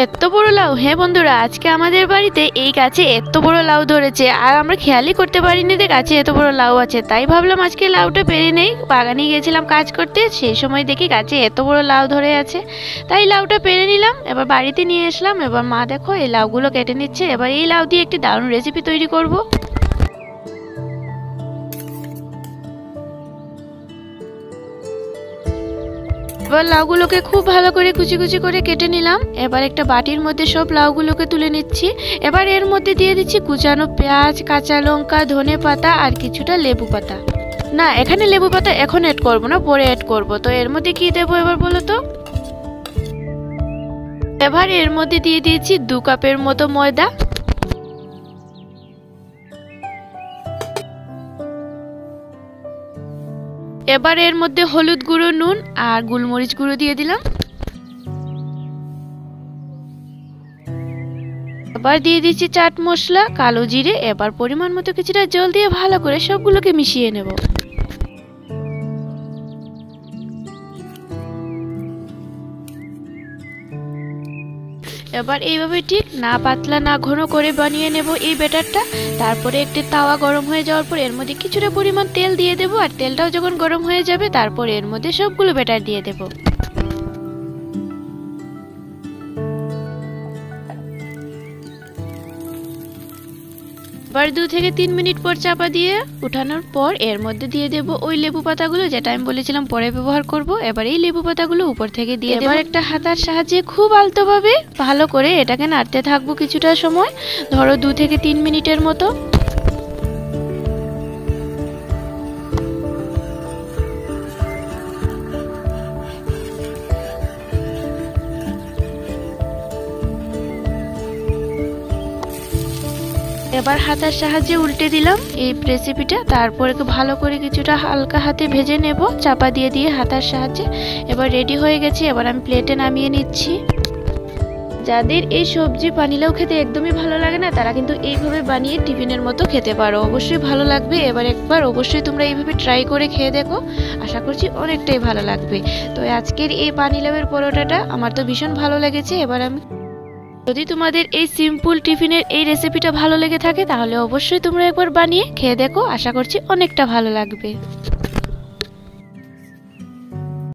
এত বড় লাউ! হ্যাঁ বন্ধুরা, আজকে আমাদের বাড়িতে এই গাছে এত বড় লাউ ধরেছে আর আমরা খেয়ালই করতে পারিনি যে গাছে এত বড় লাউ আছে। তাই ভাবলাম আজকে লাউটা পেরে নেই। বাগানে গিয়েছিলাম কাজ করতে, সেই সময় দেখি গাছে এত বড় লাউ ধরে আছে, তাই লাউটা পেরে নিলাম। এবার বাড়িতে নিয়ে আসলাম। এবার মা দেখো এই লাউগুলো কেটে নিচ্ছে। এবার এই লাউ দিয়ে একটি দারুণ রেসিপি তৈরি করব। এবার লাউগুলোকে খুব ভালো করে কুচি কুচি করে কেটে নিলাম। এবার একটা বাটির মধ্যে সব লাউগুলোকে তুলে নিচ্ছি। এবার এর মধ্যে দিয়ে দিচ্ছি কুচানো পেঁয়াজ, কাঁচা লঙ্কা, ধনে পাতা আর কিছুটা লেবু পাতা। না, এখানে লেবু পাতা এখন অ্যাড করব না, পরে অ্যাড করব। তো এর মধ্যে কি দেবো এবার বলো তো? এবার এর মধ্যে দিয়ে দিয়েছি 2 কাপের মতো ময়দা। এবার এর মধ্যে হলুদ গুঁড়ো, নুন আর গোলমরিচ গুঁড়ো দিয়ে দিলাম। এবার দিয়ে দিচ্ছি চাট মশলা, কালো জিরে। এবার পরিমাণ মতো কিছুটা জল দিয়ে ভালো করে সবগুলোকে মিশিয়ে নেব। এবার এইভাবে ঠিক না পাতলা না ঘন করে বানিয়ে নেব এই ব্যাটারটা। তারপরে একটি তাওয়া গরম হয়ে যাওয়ার পর এর মধ্যে কিছুটা পরিমাণ তেল দিয়ে দেব। আর তেলটাও যখন গরম হয়ে যাবে তারপর এর মধ্যে সবগুলো ব্যাটার দিয়ে দেব। এবার 2 থেকে 3 মিনিট পর চাপা দিয়ে উঠানোর পর এর মধ্যে দিয়ে দেব ওই লেবু পাতাগুলো, যেটা আমি বলেছিলাম পরে ব্যবহার করব। এবার এই লেবু পাতাগুলো উপর থেকে দিয়ে দেব। এবার একটা হাতার সাহায্যে খুব আলতোভাবে ভালো করে এটাকে নাড়তে থাকবো কিছুটা সময়, ধরো 2 থেকে 3 মিনিটের মতো। এবার হাতার সাহায্যে উল্টে দিলাম এই রেসিপিটা। তারপরে ভালো করে কিছুটা হালকা হাতে ভেজে নেব চাপা দিয়ে দিয়ে হাতার সাহায্যে। এবার রেডি হয়ে গেছে। এবার আমি প্লেটে নামিয়ে নিচ্ছি। যাদের এই সবজি পানিলাউ খেতে একদমই ভালো লাগে না, তারা কিন্তু এইভাবে বানিয়ে টিফিনের মতো খেতে পারো, অবশ্যই ভালো লাগবে। এবার একবার অবশ্যই তোমরা এইভাবে ট্রাই করে খেয়ে দেখো, আশা করছি অনেকটাই ভালো লাগবে। তো আজকের এই পানিলাউয়ের পরোটাটা আমার তো ভীষণ ভালো লেগেছে। এবার আমি, যদি তোমাদের এই সিম্পল টিফিনের এই রেসিপিটা ভালো লেগে থাকে তাহলে অবশ্যই তোমরা একবার বানিয়ে খেয়ে দেখো, আশা করছি অনেকটা ভালো লাগবে।